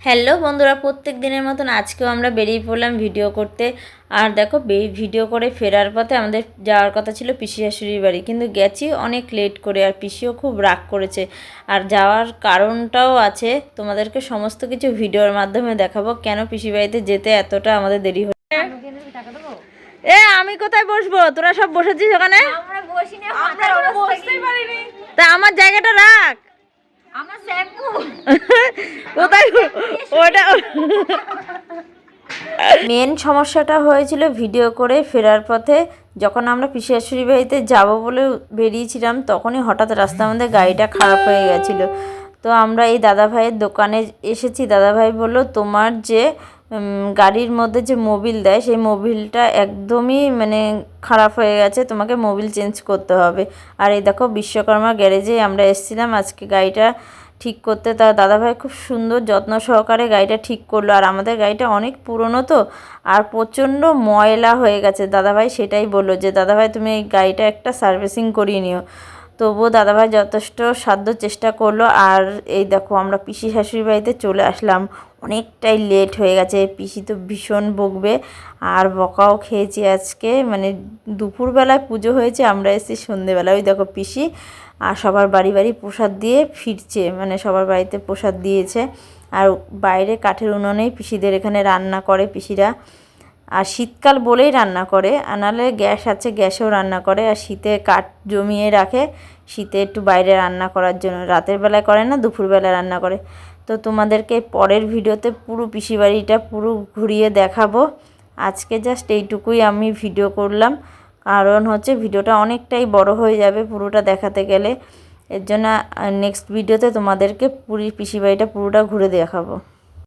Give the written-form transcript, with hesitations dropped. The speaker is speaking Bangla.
হ্যালো বন্ধুরা, প্রত্যেক দিনের মতন আজকেও আমরা বেরিয়ে পড়লাম ভিডিও করতে। আর দেখো ভিডিও করে ফেরার পথে আমাদের যাওয়ার কথা ছিল পিসি শাশুড়ির বাড়ি, কিন্তু গেছি অনেক লেট করে। আর পিসিও খুব রাগ করেছে। আর যাওয়ার কারণটাও আছে, তোমাদেরকে সমস্ত কিছু ভিডিওর মাধ্যমে দেখাবো কেন পিসি বাড়িতে যেতে এতটা আমাদের দেরি হচ্ছে। আমি কোথায় বসবো? তোরা সব বসেছিস ওখানে। তা আমার জায়গাটা রাখ। মেন সমস্যাটা হয়েছিল ভিডিও করে ফেরার পথে। যখন আমরা পিসি শাশুড়ি বাড়িতে যাবো বলে বেরিয়েছিলাম, তখনই হঠাৎ রাস্তার মধ্যে গাড়িটা খারাপ হয়ে গেছিলো। তো আমরা এই দাদাভাইয়ের দোকানে এসেছি। দাদাভাই বলল, তোমার যে গাড়ির মধ্যে যে মোবিল দেয়, সেই মোবিলটা একদমই খারাপ হয়ে গেছে, তোমাকে মোবিল চেঞ্জ করতে হবে। আর এই দেখো, বিশ্বকর্মা গ্যারেজে আমরা এসেছিলাম আজকে গাড়িটা ঠিক করতে। তার দাদাভাই খুব সুন্দর যত্ন সহকারে গাড়িটা ঠিক করলো। আর আমাদের গাড়িটা অনেক পুরনো তো, আর প্রচণ্ড ময়লা হয়ে গেছে। দাদাভাই সেটাই বললো যে, দাদাভাই তুমি এই গাড়িটা একটা সার্ভিসিং করিয়ে নিও। তবুও দাদাভাই যথেষ্ট সাধ্য চেষ্টা করলো। আর এই দেখো, আমরা পিসি শাশুড়ি বাড়িতে চলে আসলাম। অনেকটাই লেট হয়ে গেছে। পিসি তো ভীষণ বকবে, আর বকাও খেয়েছি আজকে। দুপুরবেলায় পুজো হয়েছে, আমরা এসেছি সন্ধেবেলা। ওই দেখো পিসি আর সবার বাড়ি বাড়ি প্রসাদ দিয়ে ফিরছে, সবার বাড়িতে প্রসাদ দিয়েছে। আর বাইরে কাঠের উনুনেই পিসিদের এখানে রান্না করে পিসিরা। আর শীতকাল বলেই রান্না করে, আর নাহলে গ্যাস আছে, গ্যাসেও রান্না করে। আর শীতে কাঠ জমিয়ে রাখে, শীতে একটু বাইরে রান্না করার জন্য। রাতের বেলায় করে না, দুপুরবেলা রান্না করে। তো তোমাদেরকে পরের ভিডিওতে পুরো পিসি বাড়িটা পুরো ঘুরিয়ে দেখাবো। আজকে জাস্ট এইটুকুই আমি ভিডিও করলাম, কারণ হচ্ছে ভিডিওটা অনেকটাই বড় হয়ে যাবে পুরোটা দেখাতে গেলে। এর জন্য নেক্সট ভিডিওতে তোমাদেরকে পুরো পিসি বাড়িটা পুরোটা ঘুরে দেখাবো।